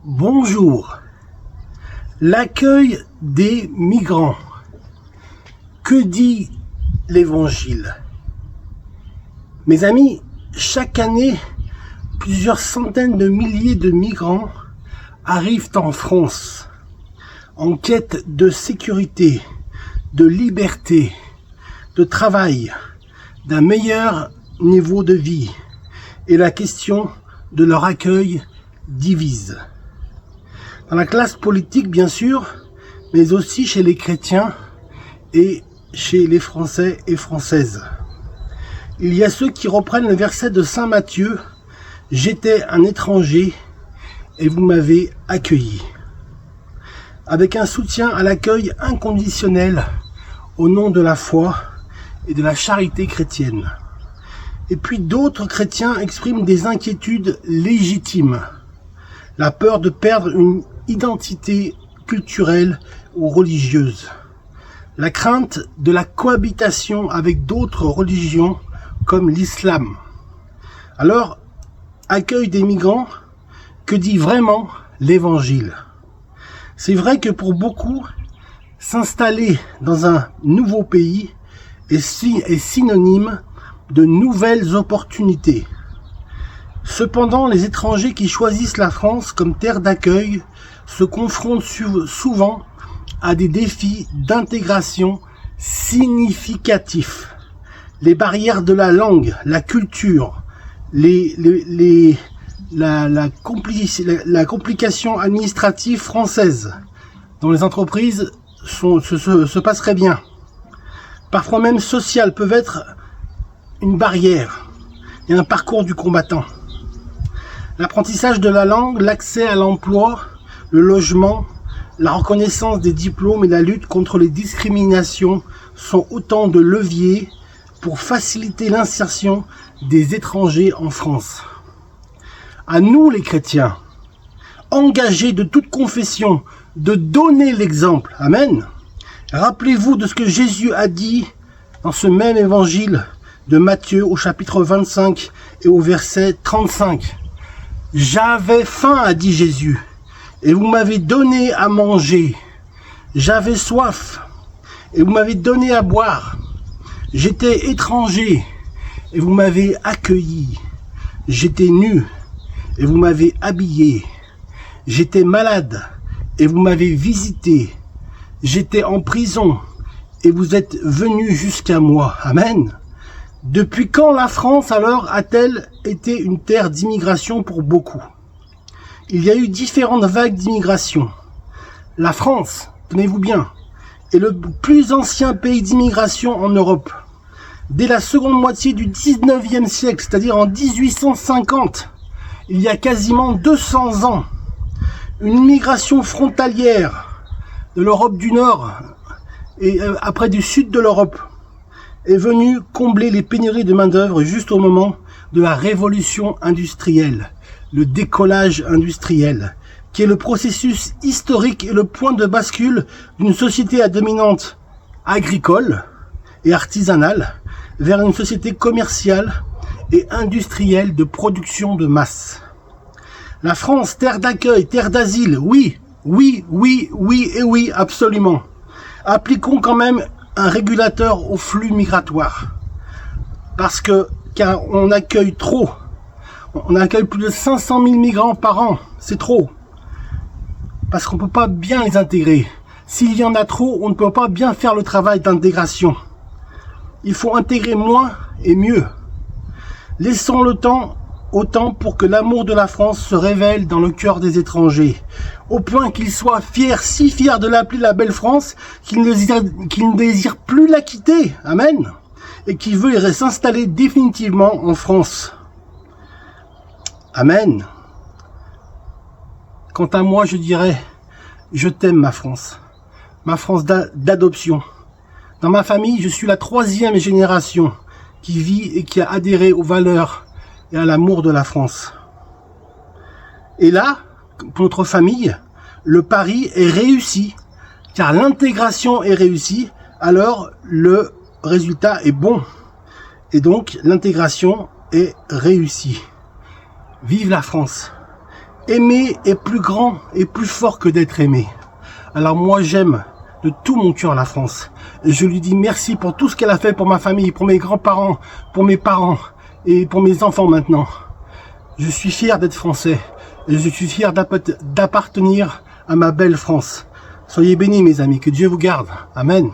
Bonjour. L'accueil des migrants. Que dit l'Évangile? Mes amis, chaque année, plusieurs centaines de milliers de migrants arrivent en France en quête de sécurité, de liberté, de travail, d'un meilleur niveau de vie. Et la question de leur accueil divise. Dans la classe politique, bien sûr, mais aussi chez les chrétiens et chez les Français et Françaises. Il y a ceux qui reprennent le verset de Saint Matthieu « J'étais un étranger et vous m'avez accueilli », avec un soutien à l'accueil inconditionnel au nom de la foi et de la charité chrétienne. Et puis d'autres chrétiens expriment des inquiétudes légitimes, la peur de perdre une identité culturelle ou religieuse, la crainte de la cohabitation avec d'autres religions comme l'islam. Alors, accueil des migrants, que dit vraiment l'Évangile? C'est vrai que pour beaucoup, s'installer dans un nouveau pays est synonyme de nouvelles opportunités. Cependant, les étrangers qui choisissent la France comme terre d'accueil se confrontent souvent à des défis d'intégration significatifs. Les barrières de la langue, la culture, la complication administrative française dont les entreprises se passeraient bien, parfois même sociales, peuvent être une barrière et un parcours du combattant. L'apprentissage de la langue, l'accès à l'emploi, le logement, la reconnaissance des diplômes et la lutte contre les discriminations sont autant de leviers pour faciliter l'insertion des étrangers en France. À nous les chrétiens, engagés de toute confession, de donner l'exemple. Amen. Rappelez-vous de ce que Jésus a dit dans ce même évangile de Matthieu au chapitre 25 et au verset 35. « J'avais faim, a dit Jésus, et vous m'avez donné à manger. J'avais soif, et vous m'avez donné à boire. J'étais étranger, et vous m'avez accueilli. J'étais nu, et vous m'avez habillé. J'étais malade, et vous m'avez visité. J'étais en prison, et vous êtes venus jusqu'à moi. » Amen. Depuis quand la France alors a-t-elle été une terre d'immigration pour beaucoup? Il y a eu différentes vagues d'immigration. La France, tenez-vous bien, est le plus ancien pays d'immigration en Europe. Dès la seconde moitié du 19e siècle, c'est-à-dire en 1850, il y a quasiment 200 ans, une immigration frontalière de l'Europe du Nord et après du sud de l'Europe est venue combler les pénuries de main-d'œuvre juste au moment de la révolution industrielle, le décollage industriel, qui est le processus historique et le point de bascule d'une société à dominante agricole et artisanale vers une société commerciale et industrielle de production de masse. La France, terre d'accueil, terre d'asile, oui, oui, oui, oui et oui, absolument. Appliquons quand même un régulateur au flux migratoire. Car on accueille trop. On accueille plus de 500 000 migrants par an. C'est trop. Parce qu'on ne peut pas bien les intégrer. S'il y en a trop, on ne peut pas bien faire le travail d'intégration. Il faut intégrer moins et mieux. Laissons le temps autant pour que l'amour de la France se révèle dans le cœur des étrangers, au point qu'ils soient fiers, si fiers de l'appeler la belle France, qu'ils ne désirent plus la quitter, amen, et qu'ils veulent s'installer définitivement en France. Amen. Quant à moi, je dirais, je t'aime ma France d'adoption. Dans ma famille, je suis la 3e génération qui vit et qui a adhéré aux valeurs et à l'amour de la France. Et là, pour notre famille, le pari est réussi, car l'intégration est réussie, alors le résultat est bon. Et donc, l'intégration est réussie. Vive la France! Aimer est plus grand et plus fort que d'être aimé. Alors moi j'aime de tout mon cœur la France. Et je lui dis merci pour tout ce qu'elle a fait pour ma famille, pour mes grands-parents, pour mes parents et pour mes enfants maintenant. Je suis fier d'être français et je suis fier d'appartenir à ma belle France. Soyez bénis mes amis, que Dieu vous garde. Amen.